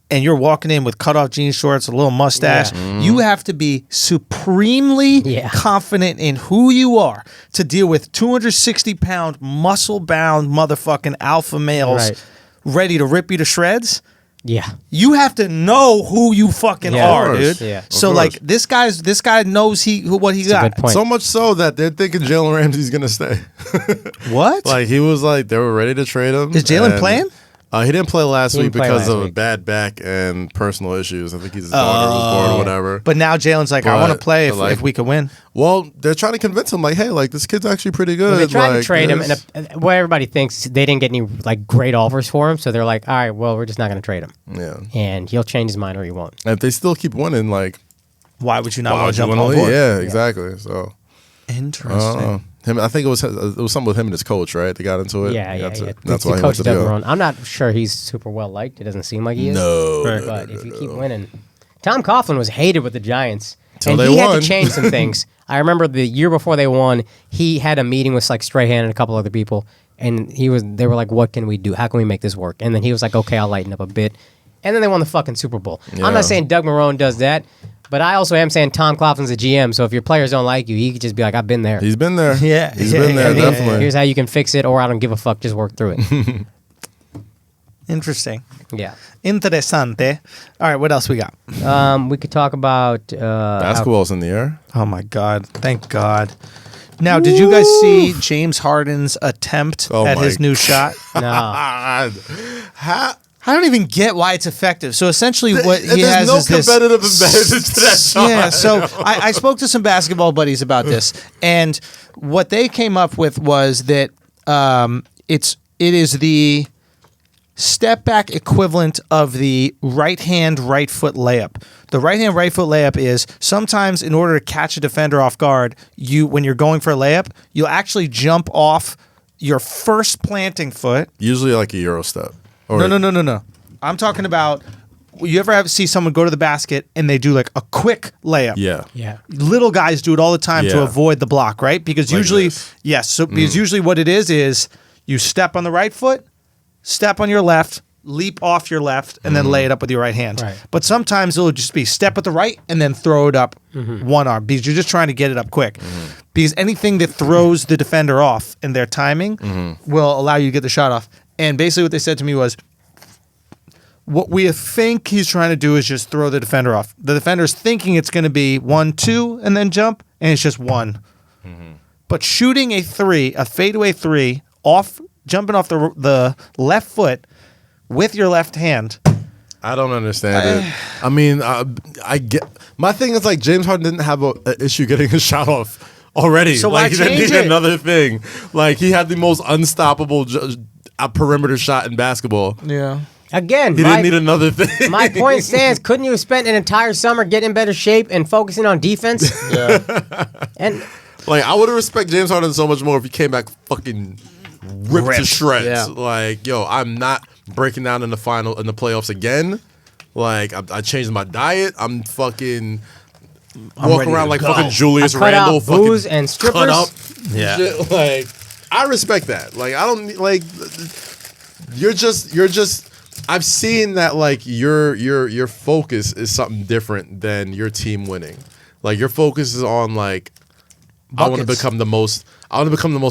and you're walking in with cut off jean shorts, a little mustache. You have to be supremely confident in who you are to deal with 260-pound, muscle-bound motherfucking alpha males ready to rip you to shreds. Yeah. You have to know who you fucking are, dude. Yeah. So like this guy knows what he got. Good point. So much so that they're thinking Jalen Ramsey's gonna stay. What? Like he was like they were ready to trade him. Is Jalen playing? He didn't play last week didn't play because last of a week. bad back and personal issues. I think his daughter was born or whatever. But now Jalen's like, I want to play if we can win. Well, they're trying to convince him, like, hey, like this kid's actually pretty good. Well, they tried to like, trade him, and what everybody thinks they didn't get any like great offers for him, so they're like, all right, well, we're just not going to trade him. Yeah. And he'll change his mind or he won't. And if they still keep winning, like, Why would you not why want would to you jump want on to board? leave? Yeah, exactly. So Interesting. him. I think it was something with him and his coach, right? They got into it. Yeah. That's the why he coach went to doesn't the run. I'm not sure he's super well liked. It doesn't seem like he is. No, But if you keep winning, Tom Coughlin was hated with the Giants, Till and they he had won. to change some things. I remember the year before they won, he had a meeting with like Strahan and a couple other people, and they were like, "What can we do? How can we make this work?" And then he was like, "Okay, I'll lighten up a bit." And then they won the fucking Super Bowl. Yeah. I'm not saying Doug Marrone does that, but I also am saying Tom Coughlin's a GM. So if your players don't like you, he could just be like, "I've been there. he's been there. Yeah, he's been there yeah, definitely. Here's how you can fix it," or "I don't give a fuck. Just work through it." Interesting. Yeah. Interessante. All right, what else we got? We could talk about Basketball's in the air. Oh my God! Thank God. Now, did you guys see James Harden's attempt at his new shot? No. God. I don't even get why it's effective. So essentially, what he has no is this competitive advantage to that shot. Yeah, so I spoke to some basketball buddies about this, and what they came up with was that it is the step back equivalent of the right hand, right foot layup. The right hand, right foot layup is sometimes in order to catch a defender off guard, when you're going for a layup, you'll actually jump off your first planting foot. Usually like a Euro step. Or No. I'm talking about, you ever see someone go to the basket and they do like a quick layup? Yeah. Yeah. Little guys do it all the time to Yeah. avoid the block, right? Because Like usually, this. because usually what it is you step on the right foot, step on your left, leap off your left, and then lay it up with your right hand. Right. But sometimes it'll just be step with the right and then throw it up one arm because you're just trying to get it up quick. Because anything that throws the defender off in their timing will allow you to get the shot off. And basically what they said to me was, what we think he's trying to do is just throw the defender off. The defender's thinking it's going to be 1, 2, and then jump, and it's just 1. But shooting a fadeaway three, jumping off the left foot with your left hand. I don't understand it. I mean, I get. My thing is like James Harden didn't have an issue getting his shot off already. So why like he didn't change need it? another thing. Like he had the most unstoppable perimeter shot in basketball. Yeah. Again, He didn't need another thing. my point stands. Couldn't you have spent an entire summer getting in better shape and focusing on defense? Yeah. And Like I would have respected James Harden so much more if he came back fucking ripped to shreds. Yeah. Like, yo, I'm not breaking down in the playoffs again. Like I changed my diet. I'm fucking walking ready around to like go. fucking Julius I cut Randle, out booze fucking and strippers. cut up. Yeah. Shit. Like I respect that. Like I don't like. You're just I've seen that like your focus is something different than your team winning. Like your focus is on like I want to become the most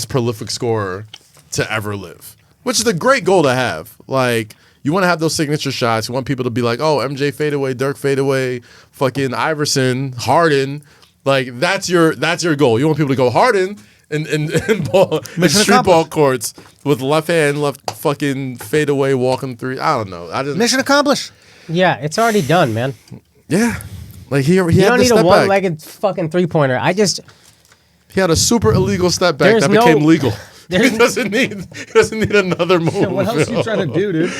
prolific scorer to ever live, which is a great goal to have. Like you want to have those signature shots. You want people to be like, oh, MJ fadeaway, Dirk fadeaway, fucking Iverson, Harden. Like that's your goal. You want people to go Harden in street ball courts with left hand, left fucking fadeaway, walking three. I don't know. Mission accomplished. Yeah, it's already done, man. Yeah, like he You had don't the need step a back. one-legged fucking three-pointer. He had a super illegal step back There's that no- became legal. He there's- doesn't need another move. What else are you trying to do, dude?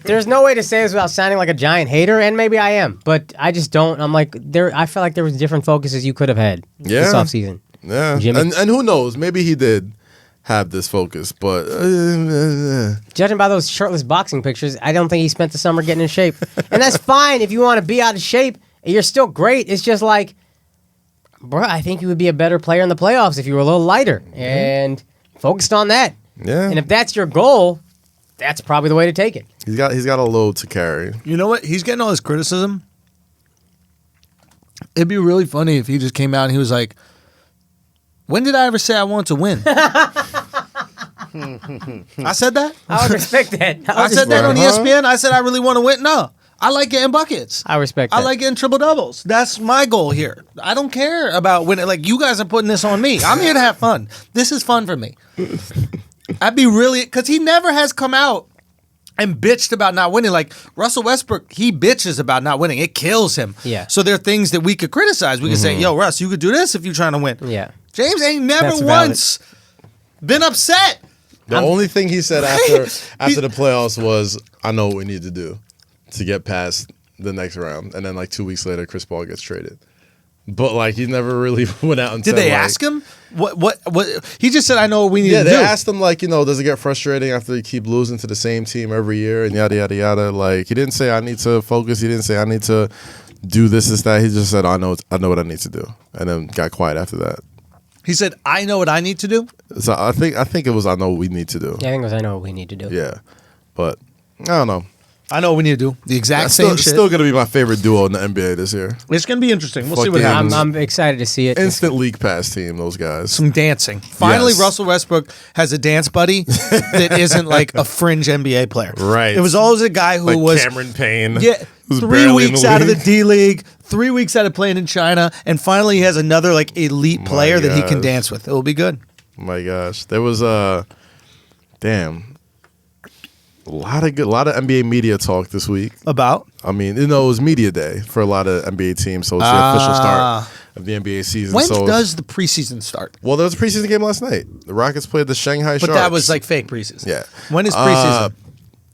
There's no way to say this without sounding like a giant hater, and maybe I am, but I just don't. I'm like, I feel like there was different focuses you could have had this Yeah. offseason. Yeah, Jimmy? and who knows? Maybe he did have this focus, but Judging by those shirtless boxing pictures, I don't think he spent the summer getting in shape. And that's fine if you want to be out of shape and you're still great. It's just like, bro, I think you would be a better player in the playoffs if you were a little lighter and focused on that. yeah, And if that's your goal, that's probably the way to take it. he's got a load to carry. You know what? He's getting all this criticism. It'd be really funny if he just came out and he was like, when did I ever say I want to win? I said that? I would respect that. I said that on ESPN? I said I really want to win? No. I like getting buckets. I respect that. I like getting triple doubles. That's my goal here. I don't care about winning. Like, you guys are putting this on me. I'm here to have fun. This is fun for me. I'd be really, because he never has come out and bitched about not winning. Like Russell Westbrook, he bitches about not winning. It kills him. Yeah. So there are things that we could criticize. We could say, yo, Russ, you could do this if you're trying to win. Yeah. James ain't never That's valid. once been upset. The only thing he said after the playoffs was, "I know what we need to do to get past the next round," and then like 2 weeks later, Chris Paul gets traded. But like he never really went out and Did said, they like, ask him? What? He just said, I know what we need Yeah, to they do. asked him like, does it get frustrating after you keep losing to the same team every year and yada yada yada. Like he didn't say I need to focus. He didn't say I need to do this that. He just said I know what I need to do, and then got quiet after that. He said, I know what I need to do. So I think it was I know what we need to do. Yeah, I think it was I know what we need to do. Yeah, but I don't know. I know what we need to do. The exact That's same still, shit. still gonna be my favorite duo in the NBA this year. It's going to be interesting. We'll see what Fucking- happens. I'm excited to see it. Instant league pass team, those guys. Some dancing. Finally, Yes. Russell Westbrook has a dance buddy that isn't like a fringe NBA player. Right. It was always a guy who Like was Cameron Payne. yeah, who's 3 barely in weeks the out of the league. D League, 3 weeks out of playing in China, and finally he has another like elite player that he can gosh. dance with. It will be good. Oh my gosh, there was a lot of NBA media talk this week. About I mean, it was media day for a lot of NBA teams, so it's the official start of the NBA season. when so does the preseason start? well, there was a preseason game last night. The Rockets played the Shanghai But Sharks. that was like fake preseason. yeah. When is preseason?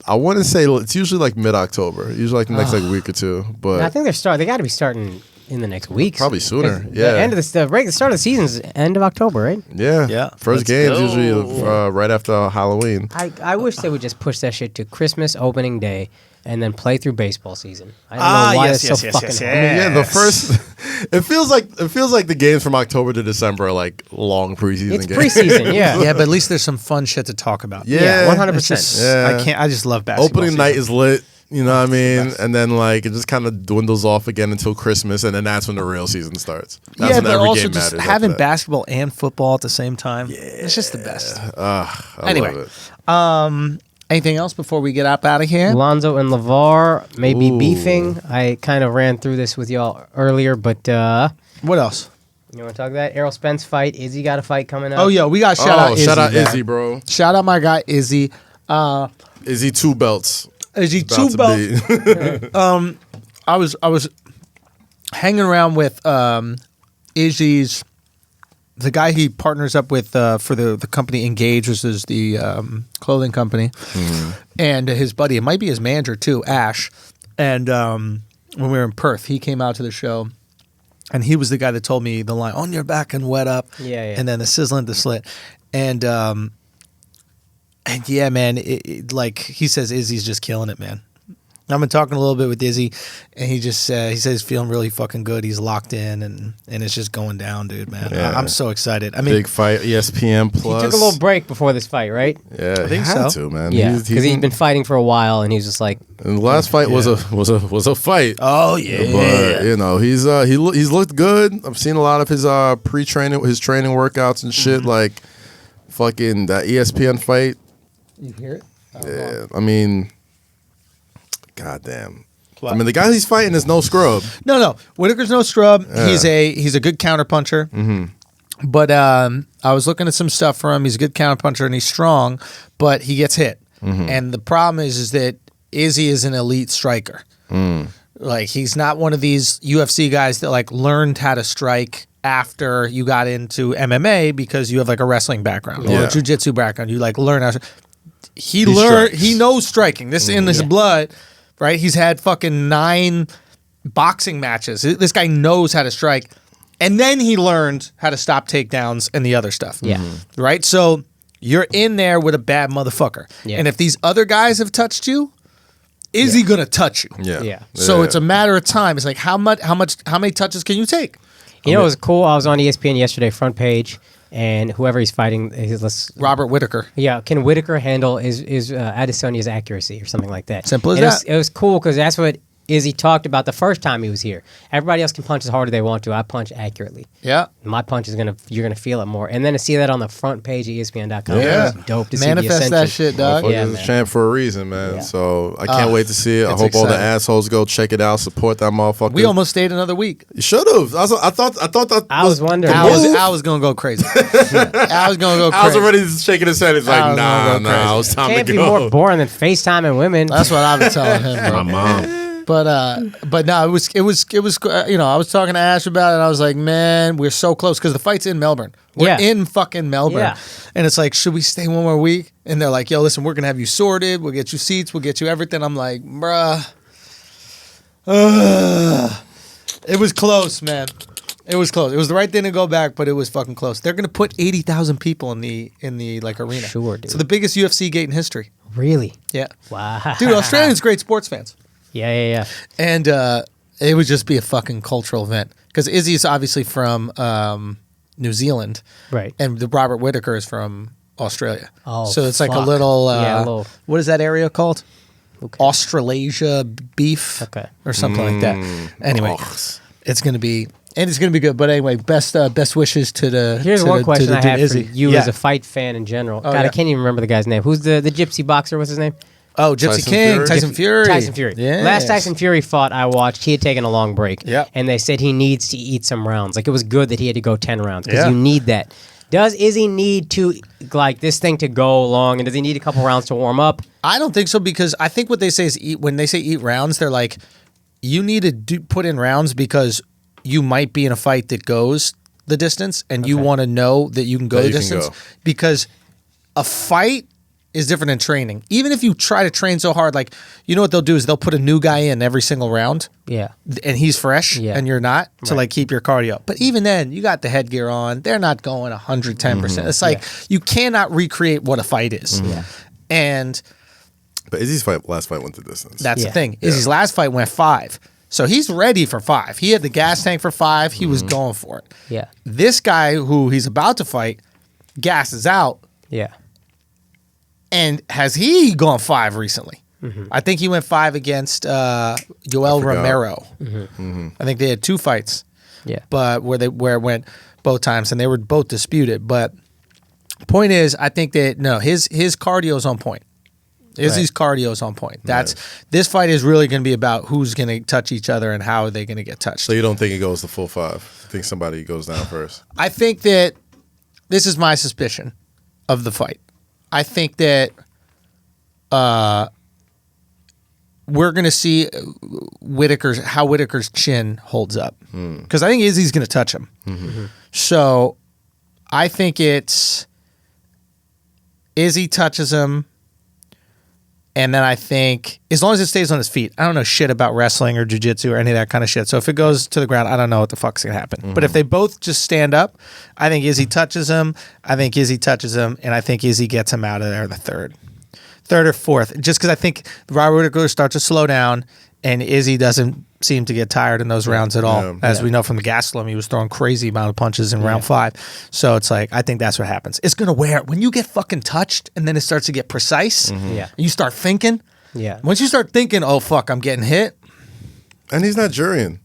I want to say it's usually like mid-October, usually like the next like week or two. But I think they got to be starting in the next week. Probably sooner, 'Cause yeah. The end of the start of the season's end of October, right? yeah, Yeah. First Let's game's go. usually right after Halloween. I wish they would just push that shit to Christmas opening day and then play through baseball season. I don't know why yes, it's so yes, fucking yes, hard. yes. Yeah, the first. It feels like the games from October to December are like long preseason It's games. preseason, yeah. Yeah, but at least there's some fun shit to talk about. Yeah, 100%. It's just, Yeah. I just love basketball. Opening night season. is lit. You know what I mean? And then like it just kind of dwindles off again until Christmas, and then that's when the real season starts. That's yeah, when but every also game just matters. having after that. basketball and football at the same time. Yeah, it's just the best. I Anyway. love it. Anything else before we get up out of here? Lonzo and LeVar may be Ooh. beefing. I kind of ran through this with y'all earlier, but What else? you want to talk that Errol Spence fight? Izzy got a fight coming up. Oh yeah, we got shout out Izzy. shout out man. Izzy, bro. Shout out my guy Izzy. Izzy 2 belts. Izzy About two to belt. be. I was hanging around with Izzy's the guy he partners up with for the company Engage, which is the clothing company, and his buddy, it might be his manager too, Ash. And when we were in Perth, he came out to the show, and he was the guy that told me the line "on your back and wet up," Yeah. and then the sizzling, the slit, and yeah, man, like he says, Izzy's just killing it, man. I've been talking a little bit with Izzy, and he just he says he's feeling really fucking good. He's locked in, and it's just going down, dude, man. Yeah. I'm so excited. I mean, Big fight, ESPN Plus. He took a little break before this fight, right? Yeah, I think he had so. to, man. Yeah, because he'd been fighting for a while, and he's just like. And the last fight was a fight. oh yeah, But you know he's looked good. I've seen a lot of his training workouts and shit. Like fucking that ESPN fight. You hear it? Yeah, I mean, goddamn. I mean, the guy he's fighting is no scrub. No. Whitaker's no scrub. Yeah. He's a good counterpuncher. Mm-hmm. But I was looking at some stuff for him. He's a good counterpuncher and he's strong, but he gets hit. Mm-hmm. And the problem is that Izzy is an elite striker. Like he's not one of these UFC guys that like learned how to strike after you got into MMA because you have like a wrestling background or a jiu-jitsu background. You like learn how to. He knows striking. This in his blood, right? He's had fucking 9 boxing matches. This guy knows how to strike. And then he learned how to stop takedowns and the other stuff. Yeah. Right? So you're in there with a bad motherfucker. Yeah. And if these other guys have touched you, is he gonna touch you? Yeah. So it's a matter of time. It's like how many touches can you take? You know, it was cool. I was on ESPN yesterday, front page, and whoever he's fighting, Robert Whitaker. Yeah, can Whitaker handle is Adesania's accuracy or something like that? Simple as and that. It was cool because that's what Izzy talked about the first time he was here. Everybody else can punch as hard as they want to. I punch accurately. Yeah. My punch you're gonna feel it more. And then to see that on the front page of ESPN.com, Yeah. it was dope to Manifest see the that ascension. shit, dog. Motherfuckers Yeah, is man. champ for a reason, man. Yeah. So I can't wait to see it. I it's hope all the exciting. assholes go check it out, support that motherfucker. We almost stayed another week. You should have. I thought that I was wondering. I was gonna go crazy. I was gonna go crazy. I was already shaking his head. He's I like, was gonna go nah, it's time Can't to be go. more boring than FaceTiming women. That's what I've been telling him, bro. My mom. But no, it was you know, I was talking to Ash about it and I was like, man, we're so close because the fight's in Melbourne. We're in fucking Melbourne. Yeah. And it's like, should we stay one more week? And they're like, yo, listen, we're gonna have you sorted, we'll get you seats, we'll get you everything. I'm like, bruh. It was close, man. It was close. It was the right thing to go back, but it was fucking close. They're gonna put 80,000 people in the like arena. Sure, dude. So the biggest UFC gate in history. Really? Yeah. Wow. Dude, Australians great sports fans. Yeah. And it would just be a fucking cultural event. Because Izzy's obviously from New Zealand. Right. And the Robert Whitaker is from Australia. Oh, so it's like a fuck. little, Yeah, a little- what is that area called? Okay. Australasia beef. Okay. Or something like that. Anyway, Ugh. it's going to be... And it's going to be good. But anyway, best wishes to the... Here's to one the, question to the I dude have Izzy. for you as a fight fan in general. God, yeah. I can't even remember the guy's name. Who's the gypsy boxer? What's his name? Oh, Gypsy Tyson King, Fury? Tyson Fury. Tyson Fury. Yeah. Last Tyson Fury fought I watched, he had taken a long break. Yeah. And they said he needs to eat some rounds. Like it was good that he had to go 10 rounds because Yeah. you need that. Does Izzy need to like this thing to go along and does he need a couple rounds to warm up? I don't think so because I think what they say is when they say eat rounds, they're like, you need to put in rounds because you might be in a fight that goes the distance and you want to know that you can go That the you can distance go. because a fight is different than training. Even if you try to train so hard, like, you know what they'll do is they'll put a new guy in every single round. Yeah. And he's fresh and you're not to like keep your cardio. But even then, you got the headgear on. They're not going 110%. It's like you cannot recreate what a fight is. Yeah. And But Izzy's last fight went the distance. that's the thing. Izzy's last fight went 5. So he's ready for 5. He had the gas tank for 5. He was going for it. Yeah. This guy who he's about to fight, gas is out. Yeah. And has he gone 5 recently? I think he went 5 against Yoel Romero. I think they had 2 fights, Yeah. but where it went both times, and they were both disputed. But point is, I think that his cardio's on point. Izzy's cardio's on point. This fight is really going to be about who's going to touch each other and how are they going to get touched. So you don't think it goes to full 5? You think somebody goes down first? I think that this is my suspicion of the fight. I think that we're going to see how Whitaker's chin holds up. Because I think Izzy's going to touch him. So I think it's Izzy touches him. And then I think, as long as it stays on his feet, I don't know shit about wrestling or jiu-jitsu or any of that kind of shit. So if it goes to the ground, I don't know what the fuck's going to happen. But if they both just stand up, I think Izzy touches him. And I think Izzy gets him out of there the third. Third or fourth, just because I think Robert Whittaker starts to slow down, and Izzy doesn't seem to get tired in those rounds at all. As we know from the Gastelum, he was throwing crazy amount of punches in round 5. So it's like, I think that's what happens. It's going to wear, when you get fucking touched and then it starts to get precise, and you start thinking, once you start thinking, oh, fuck, I'm getting hit. And he's not jurying.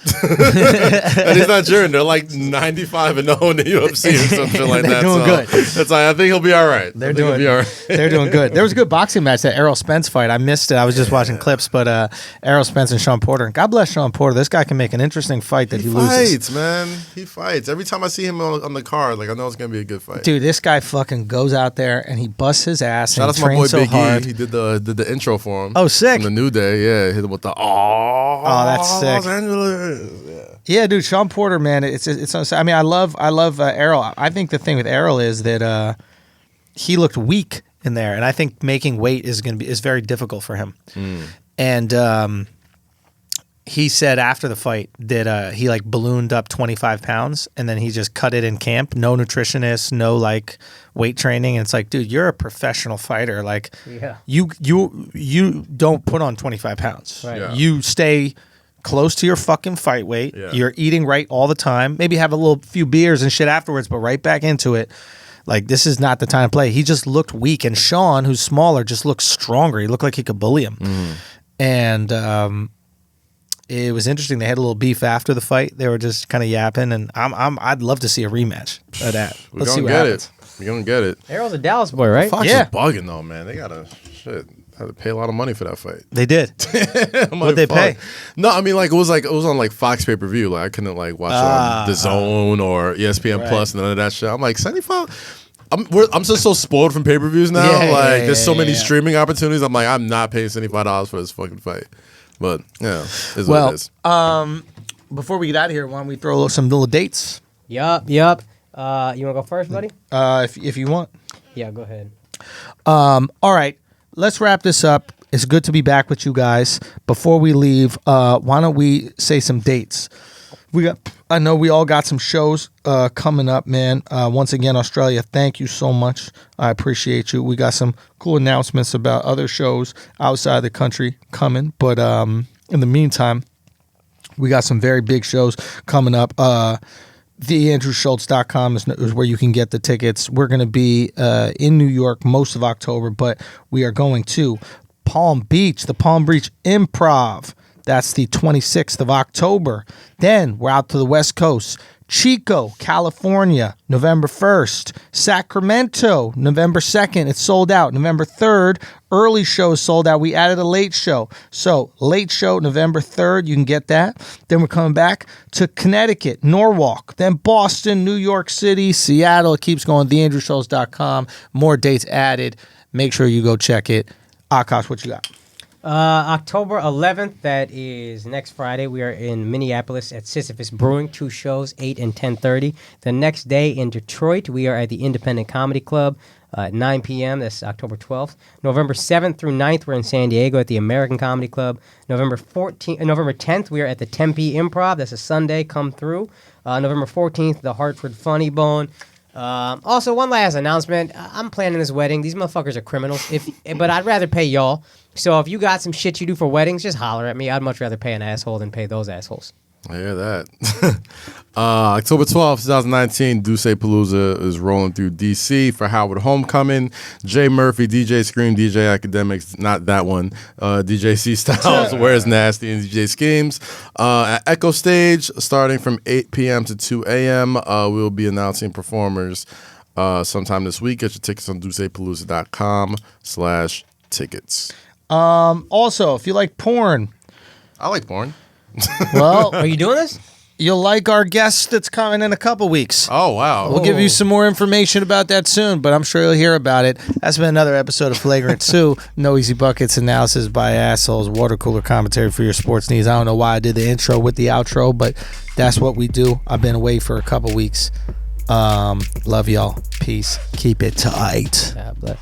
And he's not jurying. They're like 95-0 in the UFC or something like They're that. doing good. It's like, I think he'll be all right. They're doing good. There was a good boxing match, that Errol Spence fight. I missed it. I was just watching clips, but Errol Spence and Sean Porter. God bless Sean Porter. This guy can make an interesting fight that he loses. He fights, man. He fights. Every time I see him on the card, like I know it's gonna be a good fight. Dude, this guy fucking goes out there and he busts his ass. Shout out to my boy Big E. He did the intro for him. Oh, sick. On the New Day, yeah. Hit him with the that's sick. Los Angeles. Yeah, dude, Sean Porter, man, it's. I mean, I love Errol. I think the thing with Errol is that he looked weak in there, and I think making weight is very difficult for him. And he said after the fight that he like ballooned up 25 pounds, and then he just cut it in camp. No nutritionist, no like weight training. And it's like, dude, you're a professional fighter. Like, you don't put on 25 pounds. Right. Yeah. You stay close to your fucking fight weight. Yeah. You're eating right all the time. Maybe have a few beers and shit afterwards, but right back into it. Like, this is not the time to play. He just looked weak. And Sean, who's smaller, just looked stronger. He looked like he could bully him. And it was interesting. They had a little beef after the fight. They were just kind of yapping, and I'd love to see a rematch of that. Let's see what happens. We're gonna get it. Errol's a Dallas boy, right? Fox is bugging though, man. They gotta had to pay a lot of money for that fight. They did. What'd they pay? No, I mean, like it was on like Fox pay-per-view. Like I couldn't like watch it on The Zone or ESPN Plus, none of that shit. I'm like 75. I'm just so spoiled from pay-per-views now. There's so many streaming opportunities. I'm like, I'm not paying $75 for this fucking fight. But yeah, is what it is. Before we get out of here, why don't we throw some little dates? Yup. You want to go first, buddy? If you want. Yeah, go ahead. All right. Let's wrap this up. It's good to be back with you guys. Before we leave, why don't we say some dates? I know we all got some shows coming up, man. Once again, Australia, thank you so much. I appreciate you. We got some cool announcements about other shows outside the country coming. But in the meantime, we got some very big shows coming up. TheAndrewSchultz.com is where you can get the tickets. We're going to be in New York most of October, but we are going to Palm Beach, the Palm Beach Improv. That's the 26th of October. Then we're out to the West Coast. Chico, California, November 1st. Sacramento, November 2nd. It's sold out. November 3rd, early show is sold out. We added a late show. So, late show, November 3rd. You can get that. Then we're coming back to Connecticut, Norwalk. Then Boston, New York City, Seattle. It keeps going. TheAndrewSchultz.com. More dates added. Make sure you go check it. Akaash, what you got? October 11th, that is next Friday. We are in Minneapolis at Sisyphus Brewing, 2 shows, 8 and 10:30. The next day in Detroit, we are at the Independent Comedy Club at 9 p.m. That's October 12th. November 7th through 9th, we're in San Diego at the American Comedy Club. November 10th, we are at the Tempe Improv. That's a Sunday. Come through. November 14th, the Hartford Funny Bone. Also, one last announcement. I'm planning this wedding. These motherfuckers are criminals. But I'd rather pay y'all. So if you got some shit you do for weddings, just holler at me. I'd much rather pay an asshole than pay those assholes. I hear that. October 12th, 2019, Dussepalooza is rolling through D.C. for Howard Homecoming. Jay Murphy, DJ Scream, DJ Academics, not that one. DJ C Styles, Where's Nasty, and DJ Schemes. At Echo Stage, starting from 8 p.m. to 2 a.m., we'll be announcing performers sometime this week. Get your tickets on Dussepalooza.com/tickets. Also, if you like porn. I like porn. Well, Are you doing this? you'll like our guest that's coming in a couple weeks. Oh, wow. We'll give you some more information about that soon, but I'm sure you'll hear about it. That's been another episode of Flagrant 2. No Easy Buckets, analysis by assholes, water cooler commentary for your sports needs. I don't know why I did the intro with the outro, but that's what we do. I've been away for a couple weeks. Love y'all. Peace. Keep it tight. God bless.